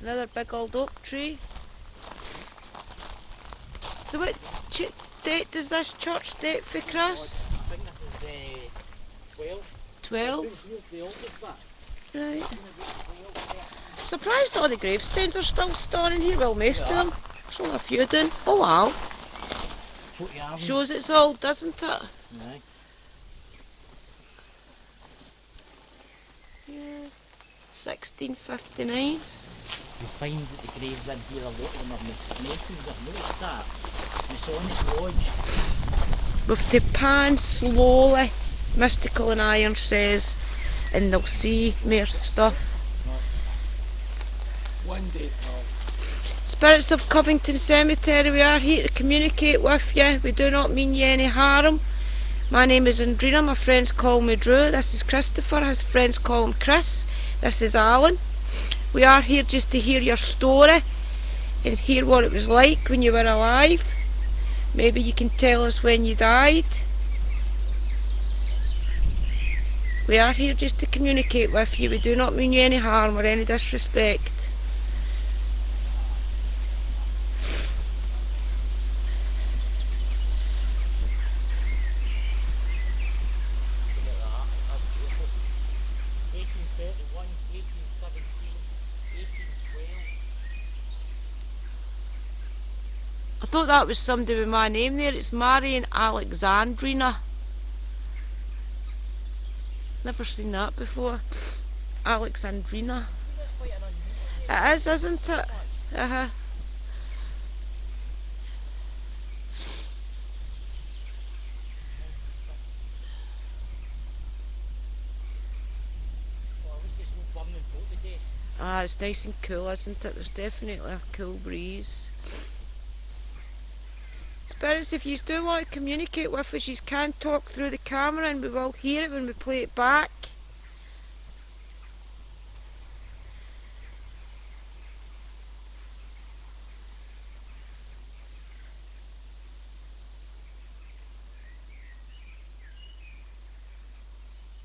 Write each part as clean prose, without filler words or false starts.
Another big old oak tree. So what date does this church date for, Chris? I think this is 12. 12? Here's the oldest back. Right. Surprised all the gravestones are still standing here. Well, most of them. There's only a few doing. Oh wow. Shows it's old, doesn't it? Aye. Yeah. 1659. You find that the graves in here, a lot of them are masons. I've noticed that. Masonic lodge. With to pan slowly, Mystical and Iron says, and they'll see more stuff. One day, Paul. Spirits of Covington Cemetery, we are here to communicate with you. We do not mean you any harm. My name is Andrina, my friends call me Drew. This is Christopher, his friends call him Chris. This is Alan. We are here just to hear your story and hear what it was like when you were alive. Maybe you can tell us when you died. We are here just to communicate with you. We do not mean you any harm or any disrespect. I thought that was somebody with my name there. It's Marian Alexandrina. Never seen that before. Alexandrina. It is, isn't it? Uh-huh. Ah, it's nice and cool, isn't it? There's definitely a cool breeze. Spirits, if you do want to communicate with us, you can talk through the camera and we will hear it when we play it back.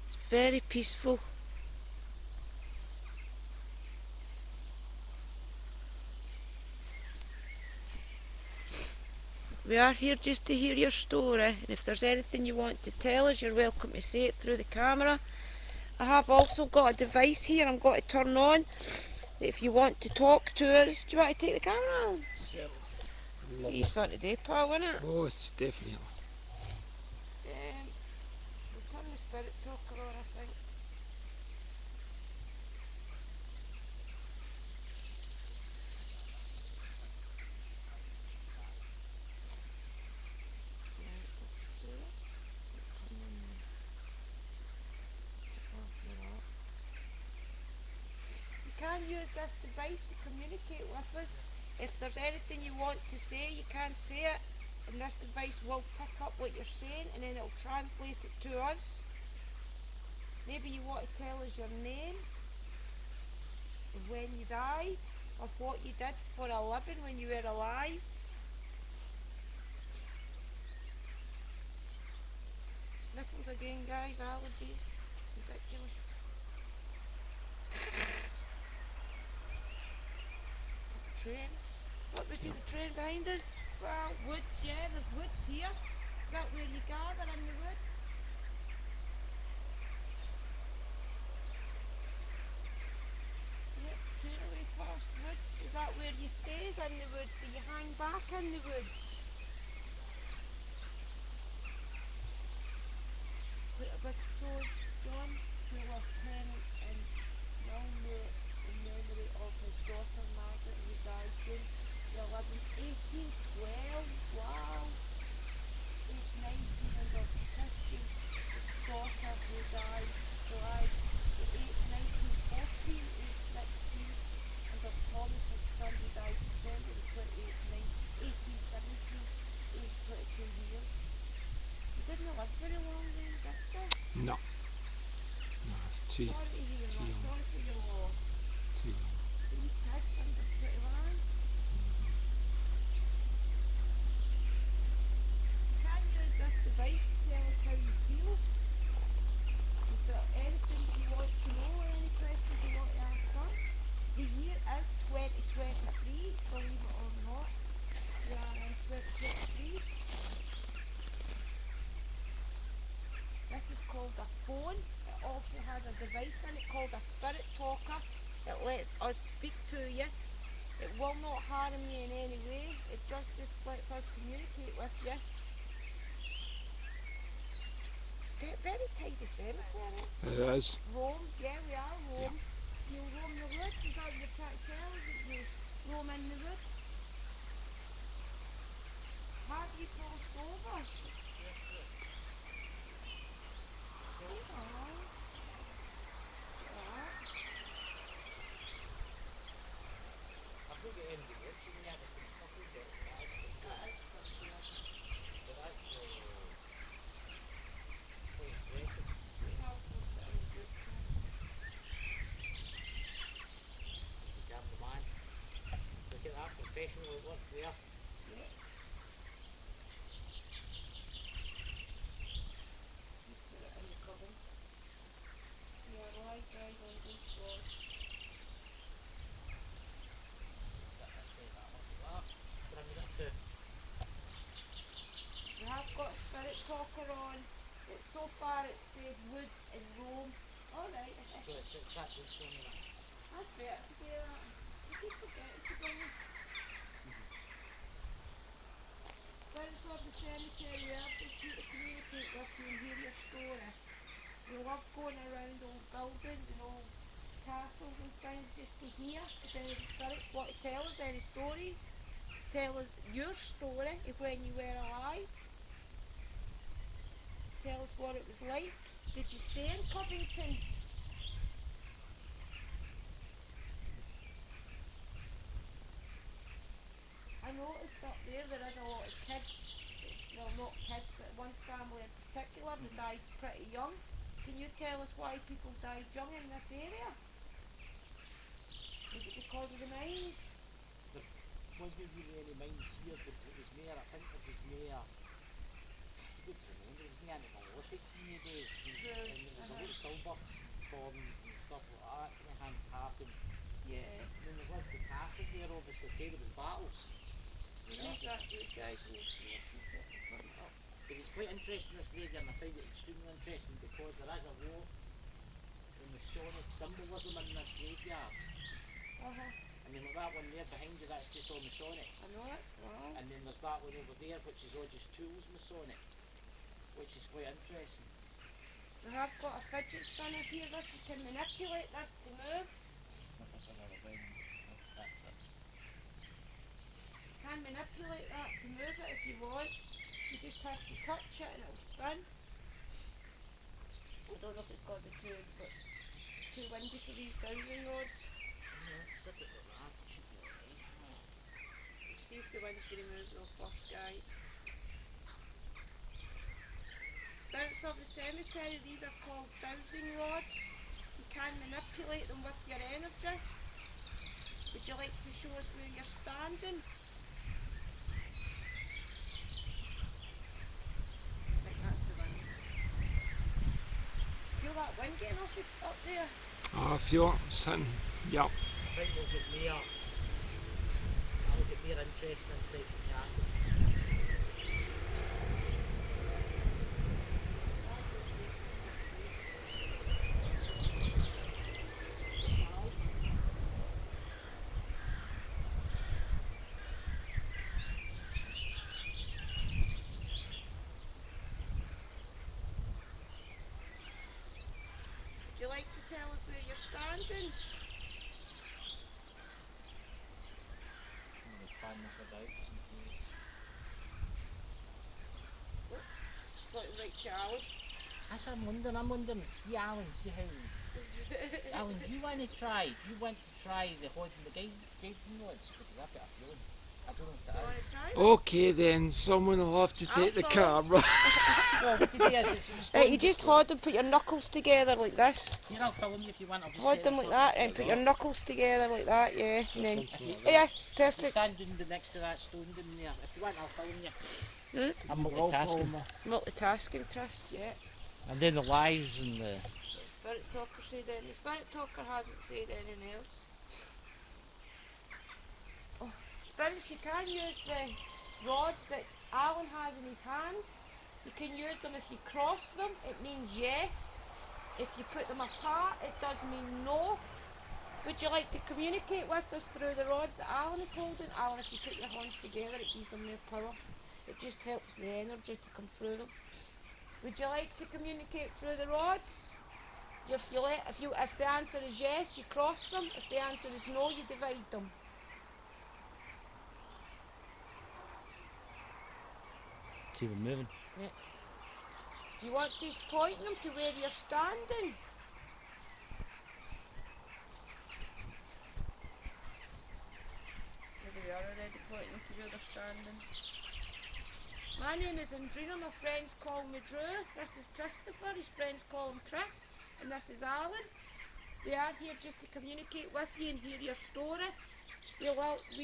It's very peaceful. We are here just to hear your story, and if there's anything you want to tell us, you're welcome to say it through the camera. I have also got a device here I'm going to turn on. If you want to talk to us, do you want to take the camera on? You saw today, pal, wasn't it? Oh, it's definitely. We'll turn the spirit talker on, I think. You can use this device to communicate with us. If there's anything you want to say, you can say it, and this device will pick up what you're saying and then it'll translate it to us. Maybe you want to tell us your name, when you died, or what you did for a living when you were alive. Sniffles again, guys, allergies, ridiculous. Train. What we see the train behind us? Well, woods, yeah, there's woods here. Is that where you gather in the woods? Yep, straight away past woods. Is that where you stays in the woods? Do you hang back in the woods? Put a big stone, John, to a pennant and young in memory of his daughter Margaret, who died soon. 1812, wow. Age 19 and of Christian, his daughter who died July the 8th, 1914, age 16, and of Thomas, his son, who died December the 28th, 1817, age 22 years. He didn't live very long then, did he? No. No, it's too, Sorry to hear too that, young. sorry for your loss. Too young. Three kids under 21. Can you use this device to tell us how you feel? Is there anything you want to know or any questions you want to ask us? The year is device in it called a spirit talker. It lets us speak to you. It will not harm you in any way. It just lets us communicate with you. It's a very tidy cemetery. It is. Rome, yeah, we are Rome. You roam the woods, is that what you're trying to tell us? That you roam in the woods? Have you crossed over? Oh. Yeah. I've not got any watch in the other thing. I've not got That is something. but that's quite impressive. We have crossed it in the book. The cameraman. Look at that professional at work there. Yeah. Just put it in the cupboard. Yeah, right, guys, on those floors. Bring it up to We have got a spirit talker on. It's so far it's said woods in Rome. Alright, so it's that good for me. that's better to do that. I keep forgetting to bring it. Spirits of the cemetery, we are just here to communicate with you and hear your story. We love going around old buildings and old castles and things just to hear if any of the spirits want to tell us any stories. Tell us your story of when you were alive. Tell us what it was like. Did you stay in Covington? I noticed up there is a lot of kids, well not kids, but one family in particular that died pretty young. Can you tell us why people died young in this area? Was it because of the mines? There wasn't really any mines here, but it was more, I think it was more, it's good to remember, it was more antibiotics in the days, and there was a lot of stillbirths, forms and stuff like that, kind of happened. Yeah. And then there was the passing there, obviously, too, there was battles. You know? Leave that to you guys in this commission. But it's quite interesting, this graveyard, and I find it extremely interesting because there is a lot of Masonic symbolism in this graveyard. And then like that one there behind you, that's just all Masonic. I know, that's wow. And then there's that one over there, which is all just tools Masonic, which is quite interesting. We have got a fidget spinner here. This you can manipulate this to move. That's it. You can manipulate that to move it if you want. You just have to touch it and it'll spin. I don't know if it's got the two windows for these dowsing rods. Zip it like that, it should be alright. We'll see if the wind's going to move though first, guys. Spirits of the cemetery, these are called dowsing rods. You can manipulate them with your energy. Would you like to show us where you're standing? I think that's the wind. Feel that wind getting off up there? I feel it, son. Yep. I think we'll get more interesting inside the castle. Would you like to tell us where you're standing? Pan this about just in case. Floating right to Alan. That's what I'm wondering, see Alan, see how... Alan, do you want to try the holding the guiding rods? Because I've got a feeling. I don't know You what want it to is. try that? Okay then, someone will have to take the camera. Well, what today is it's Right, you just hold them, put your knuckles together like this. Here, I'll film you if you want. I'll just Hold set them this like up. that and put your knuckles together like that, yeah. And then, Something like that. yes, If you perfect. stand next to that stone down there, if you want, I'll film you. Hmm? I'm multitasking. Multitasking, Chris, yeah. And then the lives and the... The spirit talker said anything. The spirit talker hasn't said anything else. Oh, spirits, you can use the rods that Alan has in his hands. You can use them if you cross them, it means yes. If you put them apart, it does mean no. Would you like to communicate with us through the rods that Alan is holding? Alan, if you put your hands together, it gives them more power. It just helps the energy to come through them. Would you like to communicate through the rods? If the answer is yes, you cross them. If the answer is no, you divide them. See them moving. Yeah. Do you want to point them to where you're standing? Maybe they are already pointing to where they're standing. My name is Andrina, my friends call me Drew. This is Christopher, his friends call him Chris. And this is Alan. We are here just to communicate with you and hear your story. We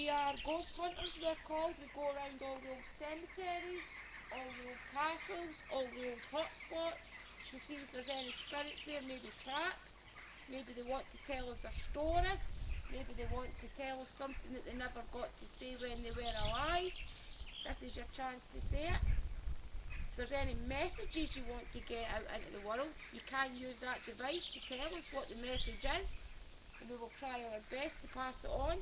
are ghost hunters, we're called. We go around all the old cemeteries, all the old castles, all the old hotspots to see if there's any spirits there, maybe trapped. Maybe they want to tell us their story. Maybe they want to tell us something that they never got to say when they were alive. This is your chance to say it. If there's any messages you want to get out into the world, you can use that device to tell us what the message is, and we will try our best to pass it on.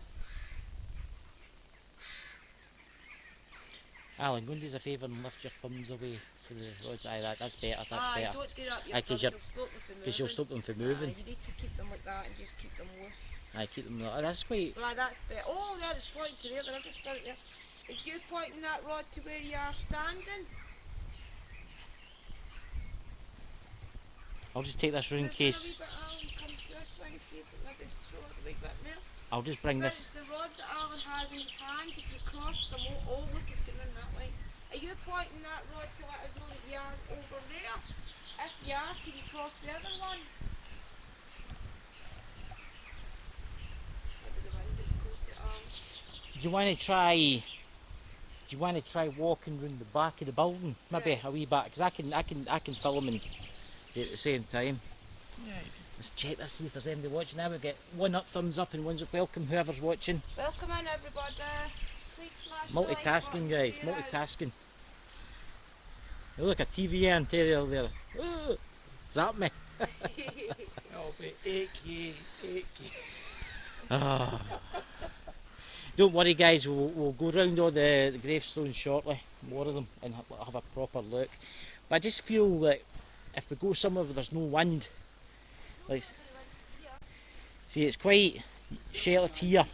Alan, go and do us a favour and lift your thumbs away from the rods. Aye, that's better, that's better. Don't do that with your Aye, thumbs, you'll stop them from moving. Because you'll stop them from moving. You need to keep them like that and just keep them loose. Aye, keep them like that's quite... Right, that's better. Oh, there is pointing to there is a spirit there. Is you pointing that rod to where you are standing? I'll just take this round in case. Come this way and see if it maybe shows a wee bit more. I'll just bring this... The rods that Alan has in his hands, if you cross them, look, it's going in that way. Are you pointing that rod to let us know that you are over there? If you are, can you cross the other one? Maybe the wind is cold to Alan. Do you want to try walking round the back of the building? Maybe a wee bit, because I can film and do it at the same time. Yeah. Let's check this, see if there's anybody watching. Now we get one up, thumbs up, and one's up. Welcome whoever's watching. Welcome in everybody. Please smash Multitasking, the like guys, button, multitasking. You look, a TV antenna there. Ooh, zap me. I'll be achy. Ah. Don't worry, guys, we'll go round all the gravestones shortly, more of them, and have a proper look. But I just feel that if we go somewhere where there's no wind, like, see, it's quite sheltered here.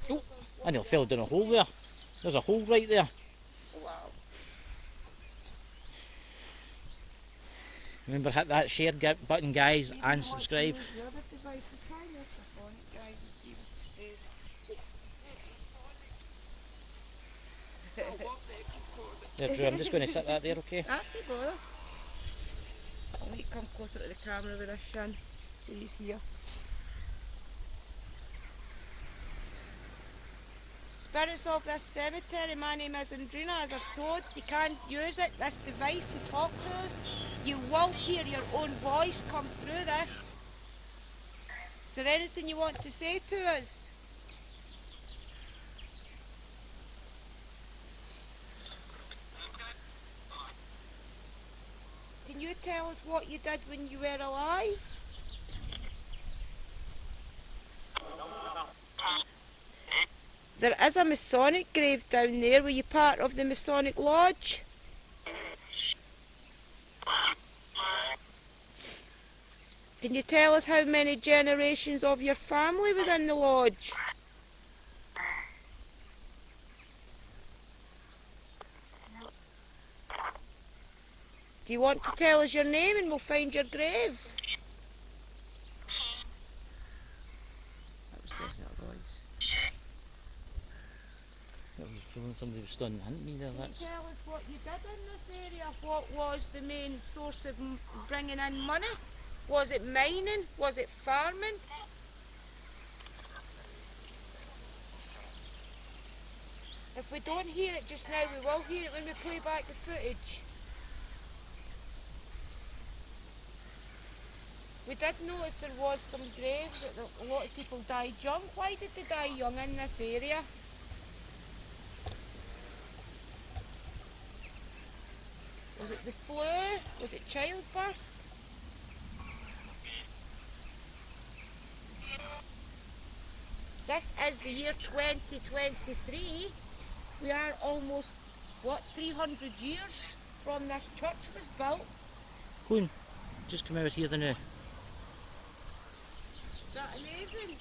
Oh, I nearly fell down a hole there. There's a hole right there. Wow. Remember, hit that share button, guys, and subscribe. There, Drew, I'm just going to sit that there, okay? That's the bother. I'll need to come closer to the camera with this shin. So he's here. Spirits of this cemetery, my name is Andrina, as I've told. You can't use it, this device, to talk to us. You will hear your own voice come through this. Is there anything you want to say to us? Can you tell us what you did when you were alive? There is a Masonic grave down there. Were you part of the Masonic Lodge? Can you tell us how many generations of your family was in the lodge? Do you want to tell us your name and we'll find your grave? That was definitely a voice. I was feeling somebody was stunned hunting me there. Can you tell us what you did in this area? What was the main source of bringing in money? Was it mining? Was it farming? If we don't hear it just now, we will hear it when we play back the footage. We did notice there was some graves that a lot of people died young. Why did they die young in this area? Was it the flu? Was it childbirth? This is the year 2023. We are almost, what, 300 years from this church was built. Go on, just come out here now. Is that amazing?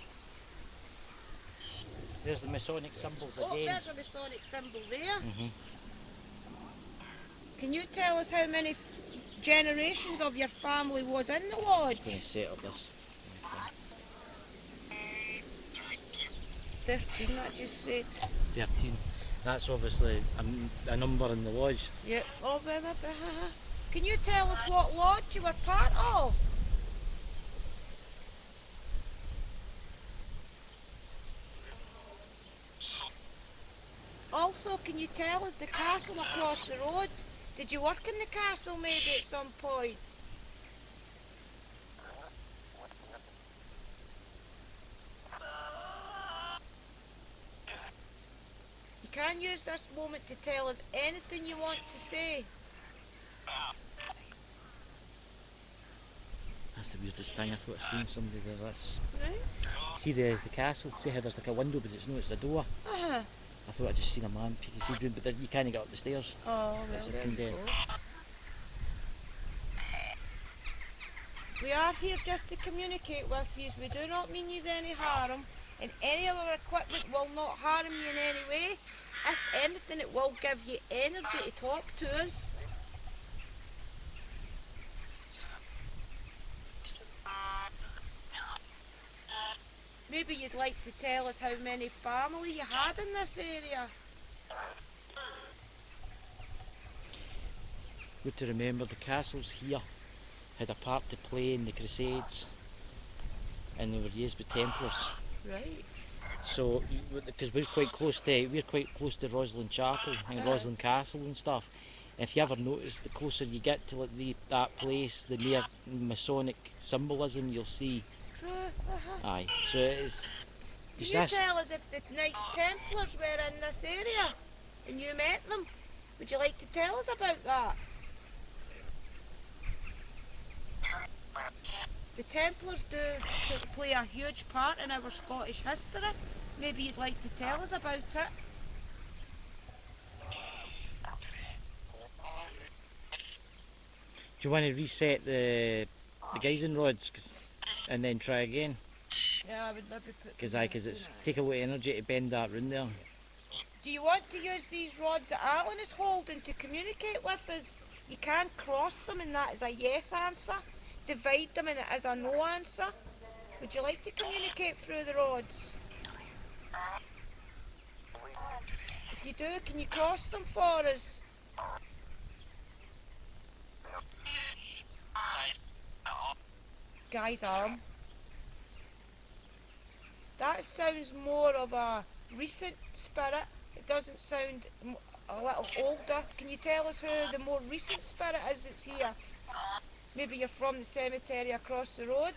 There's the Masonic symbols Oh, again. there's a Masonic symbol there. Mhm. Can you tell us how many generations of your family was in the I'm lodge? just going to set up this. 13, that just said. 13. That's obviously a number in the lodge. Yep. Oh, can you tell us what lodge you were part of? Also, can you tell us the castle across the road? Did you work in the castle maybe at some point? You can use this moment to tell us anything you want to say. That's the weirdest thing. I thought I'd seen somebody there. That's Right? see the castle. See how there's like a window, but it's a door. Uh-huh. I thought I'd just seen a man peek his head round, but you can't get up the stairs. Oh, well, It's a there condemned. you go. We are here just to communicate with you. We do not mean you any harm, and any of our equipment will not harm you in any way. If anything, it will give you energy to talk to us. Maybe you'd like to tell us how many family you had in this area. Good to remember the castles here had a part to play in the Crusades, and they were used by Templars. Right. So, because we're quite close to Roslin Chapel and Roslin Castle and stuff. If you ever notice, the closer you get to like that place, the more Masonic symbolism you'll see. True. Aye, so it is. Can you tell us if the Knights Templars were in this area and you met them? Would you like to tell us about that? The Templars do play a huge part in our Scottish history. Maybe you'd like to tell us about it. Do you want to reset the guising rods and then try again? Yeah, I would maybe put. Because it's take a lot of energy to bend that round there. Do you want to use these rods that Alan is holding to communicate with us? You can cross them and that is a yes answer. Divide them and it is a no answer. Would you like to communicate through the rods? If you do, can you cross them for us? Guy's arm. That sounds more of a recent spirit. It doesn't sound a little older. Can you tell us who the more recent spirit is that's here? Maybe you're from the cemetery across the road.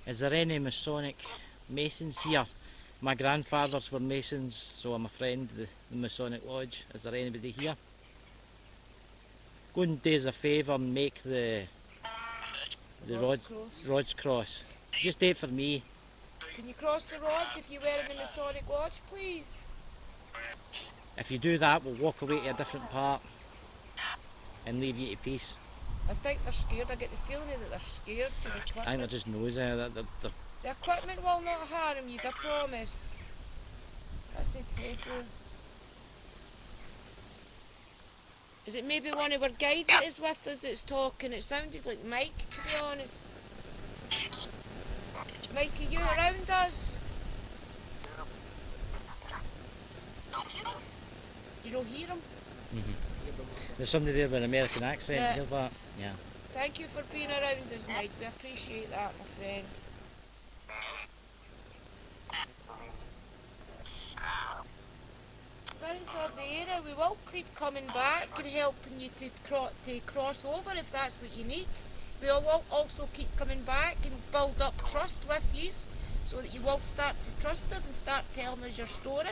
Is there any Masonic Masons here? My grandfathers were Masons, so I'm a friend of the Masonic Lodge. Is there anybody here? Go and do us a favour and make the rods cross. Just do it for me. Can you cross the rods if you were in the Masonic Lodge, please? If you do that, we'll walk away to a different part and leave you to peace. I think they're scared. I get the feeling that they're scared to the I think equipment. they're just nosy. The equipment will not harm you, I promise. That's the paper. Is it maybe one of our guides that is with us that's talking? It sounded like Mike, to be honest. Mike, are you around us? You don't hear him? There's somebody there with an American accent. Yeah. Hear that? Yeah. Thank you for being around us, Mike. We appreciate that, my friend. Spirits of the area, we will keep coming back and helping you to cross over if that's what you need. We will also keep coming back and build up trust with you so that you will start to trust us and start telling us your story.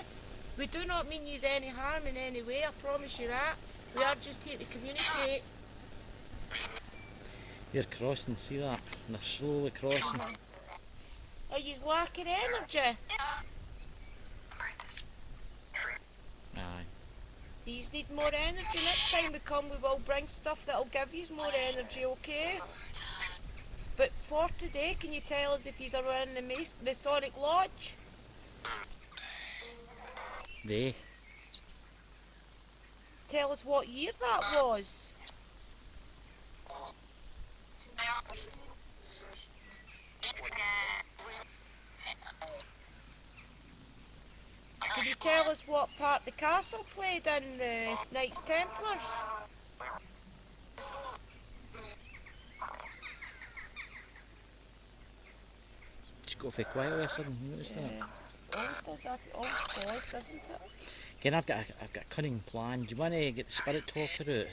We do not mean you any harm in any way, I promise you that. We are just here to communicate. They're crossing, see that? They're slowly crossing. Are you lacking energy? Aye. These need more energy. Next time we come, we will bring stuff that'll give you more energy, okay? But for today, can you tell us if you're in the Masonic Lodge? They. Tell us what year that was. Can you tell us what part the castle played in the Knights Templars? Just got to be quiet all of a sudden, you noticed that? Always does that. It always falls, doesn't it? Again, I've got a cunning plan. Do you want to get the spirit talker out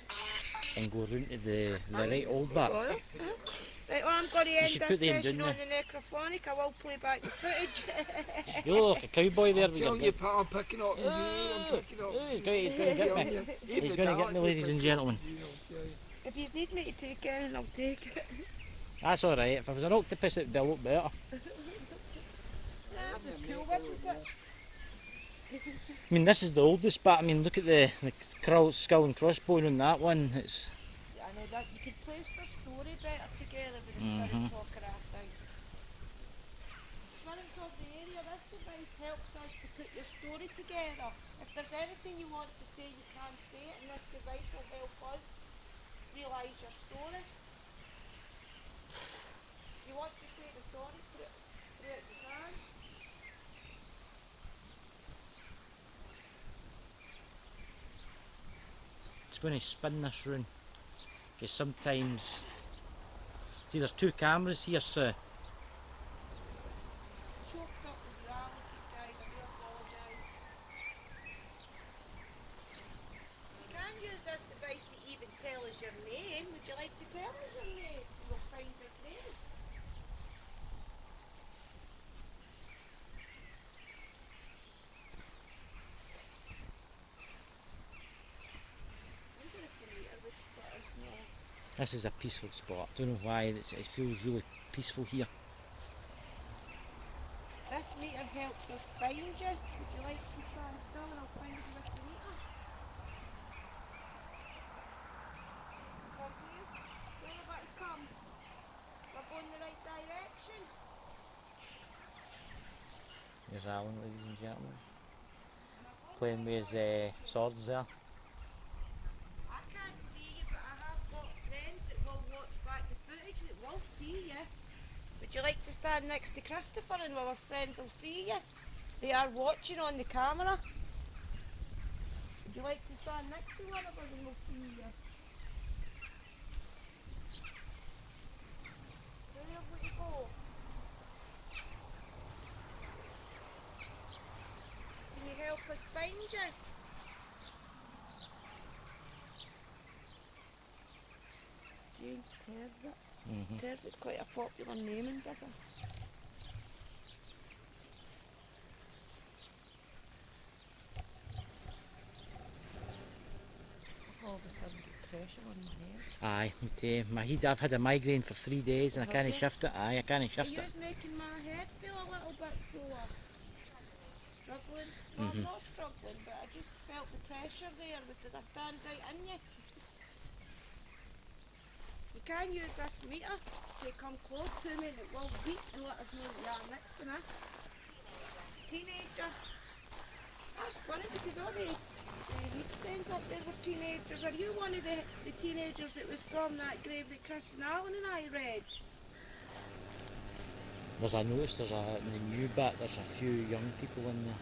and go round to the right old bit? Right, well, I'm going to end should this put them session down on the necrophonic. I will play back the footage. You look like a cowboy there. I'm telling you, Pat, I'm picking up. I'm picking up. He's going to get me. He's going to get me, ladies and gentlemen. If you need me to take anything, I'll take it. That's alright. If I was an octopus, it would look better. Cool, wouldn't it? I mean, this is the oldest, but I mean, look at the skull and crossbone on that one. It's. I know that you could place the story better together with the spirit talker, I think. Spirit of the area, this device helps us to put your story together. If there's anything you want to say, you can say it, and this device will help us realise your story. If you want to say the story through it, you can. It's going to spin this room. Because sometimes. See, there's two cameras here, so. Choked up with reality, guys, I do apologise. You can use this device to even tell us your name. Would you like to tell us your name? So we'll find your name. I wonder if the meter would let us know. This is a peaceful spot. I don't know why, it feels really peaceful here. This meter helps us find you. Would you like to stand still and I'll find you with the meter? Come here. Where have I come? We're going the right direction. There's Alan, ladies and gentlemen. Playing with his swords there. I can't see you, but I have got friends that will watch back the footage that will see you. Would you like to stand next to Christopher and our friends will see you? They are watching on the camera. Would you like to stand next to one of us and we'll see you? Where have we to go? Can you help us find you? James Pervert. Pervert's quite a popular name in Devon. All of a sudden get pressure on my head. Aye, me too. I've had a migraine for 3 days and I can't shift it. Aye, I can't shift it. Are you making my head feel a little bit sore? Struggling? No, I'm not struggling, but I just felt the pressure there. Did I stand right in you? You can use this meter to come close to me and it will beep and let us know that you are next to me. Teenager. That's funny because all the meat stains up there were teenagers. Are you one of the teenagers that was from that grave that Chris and Alan and I read? I noticed in the new bit, there's a few young people in there.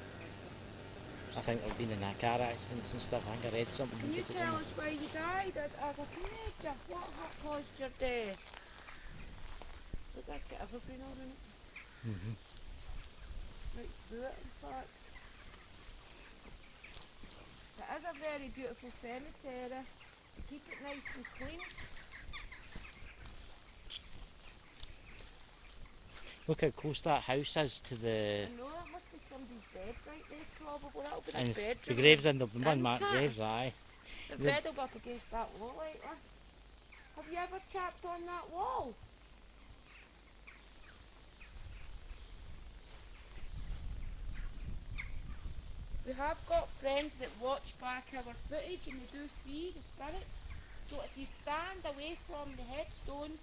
I think they've been in car accidents and stuff. I think I read something. Can you tell us why you died as a teenager? What caused your death? Look, that's got everything on it. Right through it, in fact. It is a very beautiful cemetery. Keep it nice and clean. Look how close that house is to the. I know, that must be somebody's bed right there, probably. That'll be And the it's bedroom. the graves in, there've been unmarked Isn't it? graves, aye. The bed will be up against that wall later. Have you ever chapped on that wall? We have got friends that watch back our footage and they do see the spirits. So if you stand away from the headstones,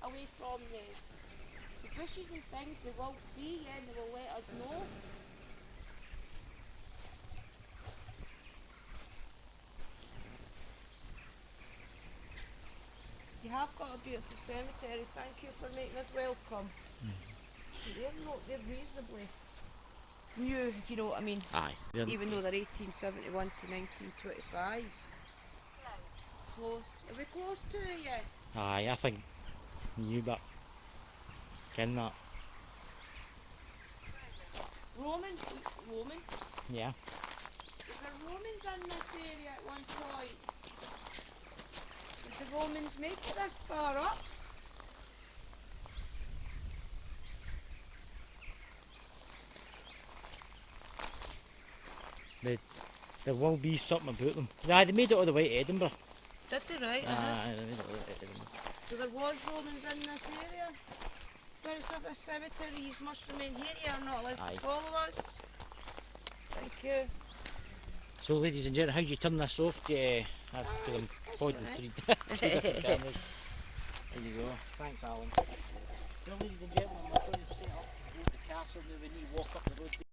away from the bushes and things, they will see you and they will let us know. You have got a beautiful cemetery. Thank you for making us welcome. They're reasonably new, if you know what I mean. Aye. Even though they're 1871 to 1925. Close. Are we close to it yet? Aye, I think new, but ken that. Roman? Yeah. Was there Romans in this area at one point? Did the Romans make it this far up? There will be something about them. Aye, they made it all the way to Edinburgh. Did they, right? Aye, they made it all the way to Edinburgh. So there was Romans in this area? Spirits of this cemetery, you must remain here, you are not allowed to follow us. Thank you. So ladies and gentlemen, how do you turn this off? Because I'm pointing three different cameras. There you go. Thanks, Alan. Well, ladies and gentlemen, we're going to set up to go to the castle. Now we need to walk up the road.